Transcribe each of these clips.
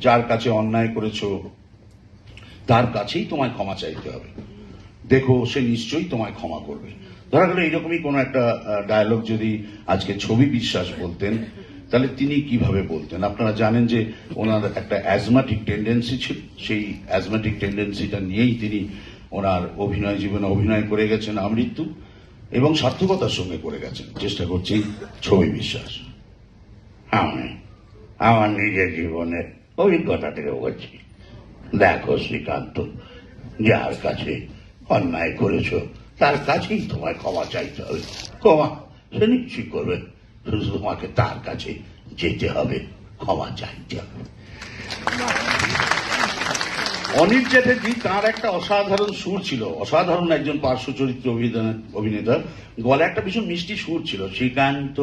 যার কাছে অন্যায় করেছো তার কাছেই তোমায় ক্ষমা চাইতে হবে, দেখো সে নিশ্চয়ই তোমায় ক্ষমা করবে। ধরা গেল এইরকমই কোনো একটা ডায়লগ যদি আজকে ছবি বিশ্বাস বলতেন, তাহলে তিনি কিভাবে বলতেন? আপনারা জানেন যে ওনার একটা অ্যাজমাটিক টেন্ডেন্সি ছিল, সেই অ্যাজমাটিক টেন্ডেন্সিটা নিয়েই তিনি ওনার অভিনয় জীবনে অভিনয় করে গেছেন আমৃত্যু, এবং সার্থকতার সঙ্গে করে গেছেন। চেষ্টা করছি ছবি বিশ্বাস। আমি আমার নিজের জীবনের অভিজ্ঞতা থেকে বলছি, দেখো শ্রীকান্ত, যার কাছে অন্যায় করেছ তার কাছেই তোমায় ক্ষমা চাইতে হবে, ক্ষমা সে নিশ্চয়ই করবে, শুধু তোমাকে তার কাছে যেতে হবে, ক্ষমা চাইতে হবে। অনিল চ্যাটার্জি তার একটা অসাধারণ সুর ছিল, অসাধারণ একজন পার্শ্ব চরিত্র অভিনেতা, গলায় একটা ভীষণ মিষ্টি সুর ছিল। শ্রীকান্ত,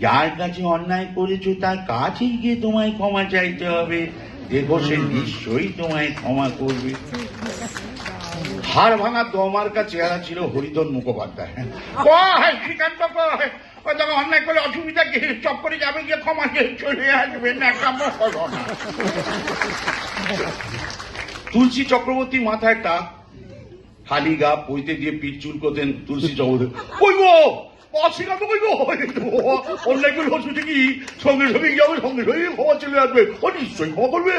যার কাছে অন্যায় করেছো তার কাছেই গিয়ে তোমায় ক্ষমা চাইতে হবে, দেখো সে নিশ্চয়ই তোমায় ক্ষমা করবে। হাড় ভাঙা দমার্কা চেহারা ছিল হরিধন মুখোপাধ্যায়। শ্রীকান্ত তবে অন্যায় করে অসুবিধা কি, চপ করে যাবে গিয়ে ক্ষমা চলে আসবে না। তুলসী চক্রবর্তী মাথায় টাক, খালি গা, পইতে দিয়ে পিঠ চুলকোতেন তুলসী চক্রবর্তী। কই গো অশ্রীকান্ত, কই গো অন্যায় করে অসুবিধা কি, সঙ্গে সঙ্গে যাবে, সঙ্গে সঙ্গে ক্ষমা চলে আসবে, ও নিশ্চয়ই ক্ষমা করবে।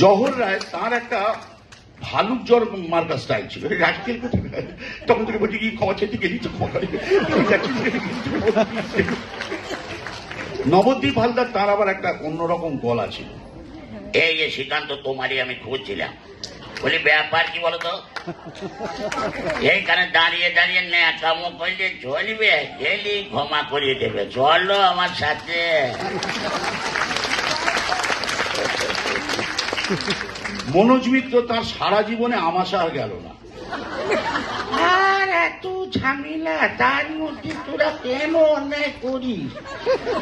জহর রায় তার একটা ভালুক জ্বর মার্কা স্টাইল ছিল, তখন থেকে বলছি কি ক্ষমা চাইতে গেলি তো ক্ষমা করে। নবদ্বীপ হালদার তার আবার একটা অন্যরকম গলা ছিল। এই যে শ্রীকান্ত, তোমারই আমি খুঁজছিলাম, বলি ব্যাপার কি বলতো, এইখানে দাঁড়িয়ে দাঁড়িয়ে ন্যাকামো করলে চলবে, গেলি ক্ষমা করিয়ে দেবে, চলো আমার সাথে। মনোজ মিত্র তার সারা জীবনে আমাশা গেল না। আর এত ঝামেলা, তার মধ্যে তোরা কেন অন্যায় করিস,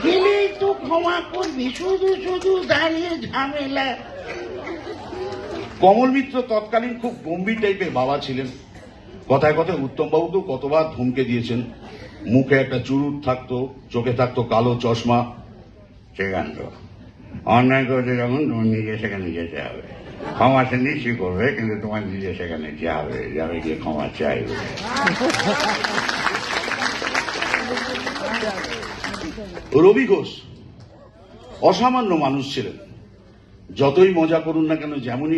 গেলেই তো ক্ষমা করবি, শুধু শুধু দাঁড়িয়ে ঝামেলা। কমল মিত্র তৎকালীন খুব গম্ভীর টাইপের বাবা ছিলেন, কথায় কথায় উত্তম বাবুকেও কতবার ধমকে দিয়েছেন। মুখে একটা চুরুট থাকতো, চোখে থাকতো কালো চশমা। শ্রীকান্ত, অন্যায় করেছে যখন তোমার নিজে সেখানে যেতে হবে, ক্ষমা সে নিশ্চয়ই করবে, কিন্তু তোমার নিজে সেখানে যাবে গিয়ে ক্ষমা চাইবে। রবি ঘোষ অসামান্য মানুষ ছিলেন, যতই মজা করুন না কেন, যেমনই